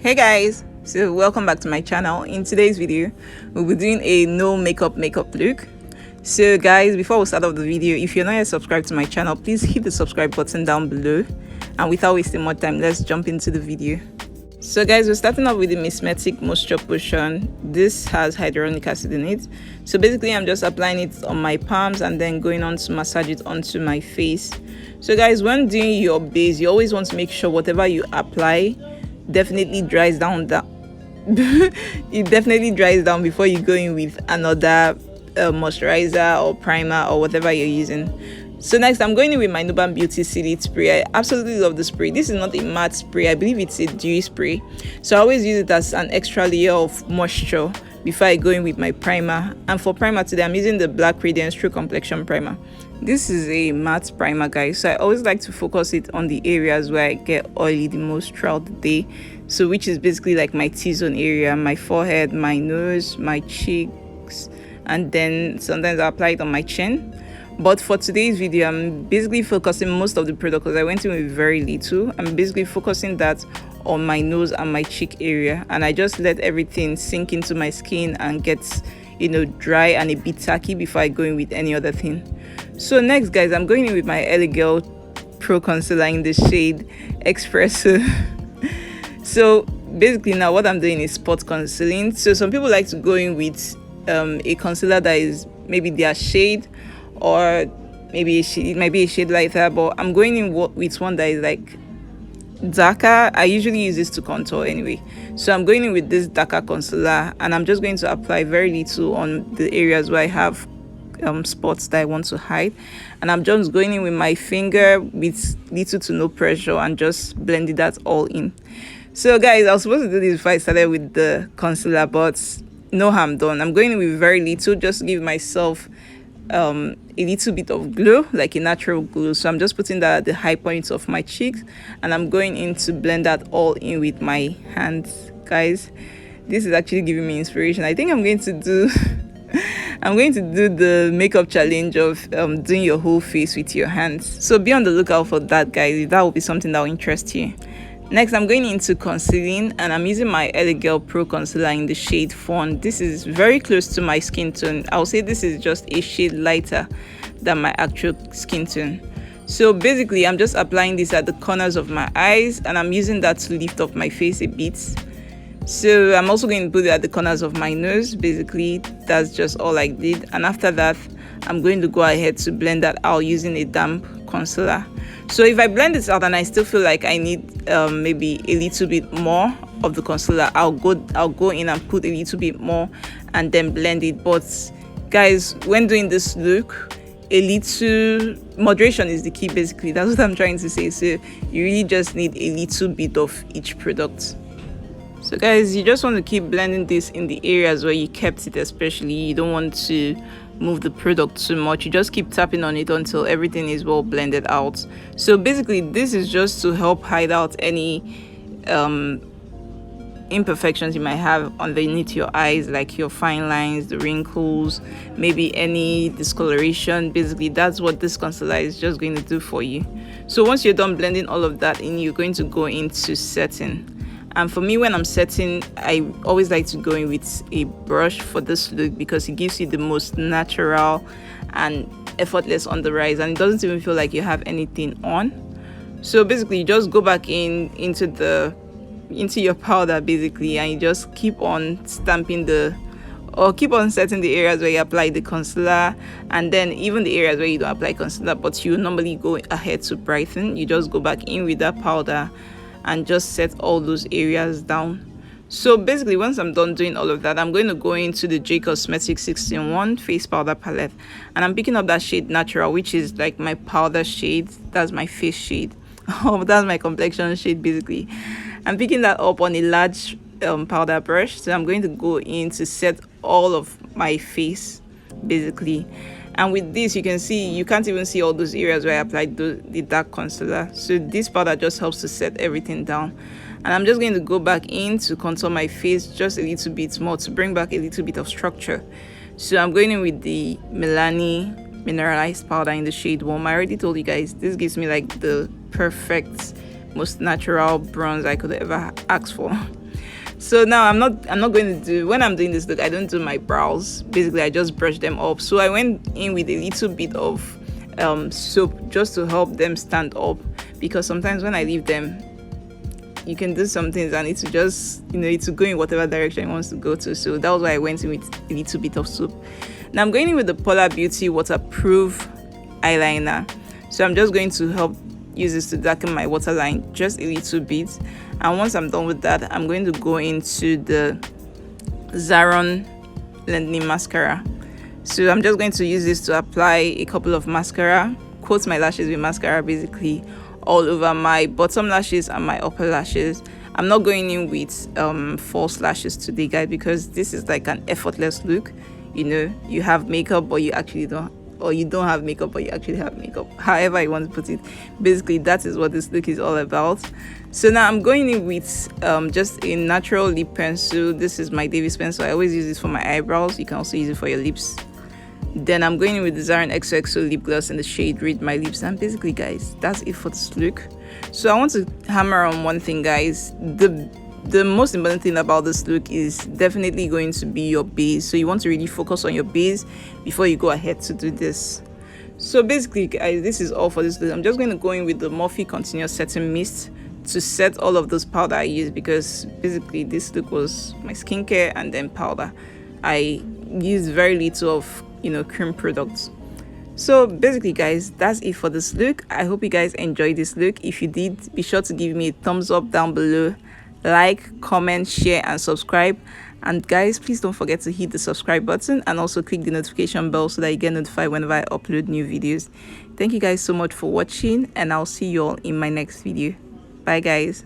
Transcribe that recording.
Hey guys, so welcome back to my channel. In today's video we'll be doing a no makeup look. So guys, before we start off the video, if you're not yet subscribed to my channel, please hit the subscribe button down below, and without wasting more time, let's jump into the video. So guys, we're starting off with the Msmetic moisture potion. This has hyaluronic acid in it, so basically I'm just applying it on my palms and then going on to massage it onto my face. So guys, when doing your base, you always want to make sure whatever you apply definitely dries down it definitely dries down before you go in with another moisturizer or primer or whatever you're using. So next, I'm going in with my Nuban Beauty Sealy spray. I absolutely love the spray. This is not a matte spray, I believe it's a dewy spray, so I always use it as an extra layer of moisture before I go in with my primer. And for primer today, I'm using the Black Radiance True Complexion primer. This is a matte primer, guys, so I always like to focus it on the areas where I get oily the most throughout the day, so which is basically like my T-zone area, my forehead, my nose, my cheeks, and then sometimes I apply it on my chin. But for today's video, I'm basically focusing most of the product, because I went in with very little. I'm basically focusing that on my nose and my cheek area, and I just let everything sink into my skin and get, you know, dry and a bit tacky before I go in with any other thing. So next, guys, I'm going in with my LA Girl Pro Concealer in the shade Espresso. So basically now what I'm doing is spot concealing. So some people like to go in with a concealer that is maybe their shade, or maybe it might be a shade lighter, but I'm going in with one that is like darker. I usually use this to contour anyway, so I'm going in with this darker concealer, and I'm just going to apply very little on the areas where I have spots that I want to hide, and I'm just going in with my finger with little to no pressure and just blending that all in. So guys, I was supposed to do this before I started with the concealer, but no harm done. I'm going in with very little just to give myself a little bit of glow, like a natural glow. So I'm just putting that at the high points of my cheeks, and I'm going in to blend that all in with my hands. Guys, this is actually giving me inspiration. I think I'm going to do I'm going to do the makeup challenge of doing your whole face with your hands, so be on the lookout for that, guys. That will be something that will interest you. Next, I'm going into concealing, and I'm using my LA Girl Pro Concealer in the shade Fawn. This is very close to my skin tone. I'll say this is just a shade lighter than my actual skin tone. So basically, I'm just applying this at the corners of my eyes, and I'm using that to lift up my face a bit. So I'm also going to put it at the corners of my nose. Basically, that's just all I did. And after that, I'm going to go ahead to blend that out using a damp concealer. So if I blend this out and I still feel like I need maybe a little bit more of the concealer, I'll go in and put a little bit more and then blend it. But guys, when doing this look, a little moderation is the key. Basically, that's what I'm trying to say. So you really just need a little bit of each product. So guys, you just want to keep blending this in the areas where you kept it, especially. You don't want to move the product too much. You just keep tapping on it until everything is well blended out. So basically, this is just to help hide out any imperfections you might have underneath your eyes, like your fine lines, the wrinkles, maybe any discoloration. Basically, that's what this concealer is just going to do for you. So once you're done blending all of that in, you're going to go into setting. And for me, when I'm setting, I always like to go in with a brush for this look, because it gives you the most natural and effortless on the rise, and it doesn't even feel like you have anything on. So basically, you just go back into your powder, basically, and you just keep on stamping keep on setting the areas where you apply the concealer, and then even the areas where you don't apply concealer but you normally go ahead to brighten, you just go back in with that powder and just set all those areas down. So basically, once I'm done doing all of that, I'm going to go into the Msmetic 6-in-1 face powder palette, and I'm picking up that shade Natural, which is like my powder shade. That's my face shade. Oh, that's my complexion shade. Basically, I'm picking that up on a large powder brush. So I'm going to go in to set all of my face, basically. And with this, you can see, you can't even see all those areas where I applied the dark concealer. So this powder just helps to set everything down. And I'm just going to go back in to contour my face just a little bit more, to bring back a little bit of structure. So I'm going in with the Milani Mineralized powder in the shade Warm. I already told you guys, this gives me like the perfect, most natural bronze I could ever ask for. So now I'm not going to do, when I'm doing this look, I don't do my brows. Basically I just brush them up. So I went in with a little bit of soap just to help them stand up, because sometimes when I leave them, you can do some things and it's just, it's to go in whatever direction it wants to go to. So that was why I went in with a little bit of soap. Now I'm going in with the Paula Beauty waterproof eyeliner. So I'm just going to help use this to darken my waterline just a little bit. And once I'm done with that, I'm going to go into the Zaron Lengthening mascara. So I'm just going to use this to apply a couple of mascara, coat my lashes with mascara basically all over my bottom lashes and my upper lashes. I'm not going in with false lashes today, guys, because this is like an effortless look. You have makeup but you actually don't, or you don't have makeup but you actually have makeup, however you want to put it. Basically that is what this look is all about. So now I'm going in with just a natural lip pencil. This is my Davis pencil. I always use this for my eyebrows. You can also use it for your lips. Then I'm going in with the Zaron XOXO lip gloss in the shade Read My Lips. And basically, guys, that's it for this look. So I want to hammer on one thing, guys. The most important thing about this look is definitely going to be your base. So you want to really focus on your base before you go ahead to do this. So basically, guys, this is all for this look. I'm just going to go in with the Morphe Continuous Setting Mist to set all of those powder I used, because basically this look was my skincare and then powder. I used very little of cream products. So basically, guys, that's it for this look. I hope you guys enjoyed this look. If you did, be sure to give me a thumbs up down below, like, comment, share and subscribe. And guys, please don't forget to hit the subscribe button and also click the notification bell so that you get notified whenever I upload new videos. Thank you guys so much for watching, and I'll see you all in my next video. Bye guys.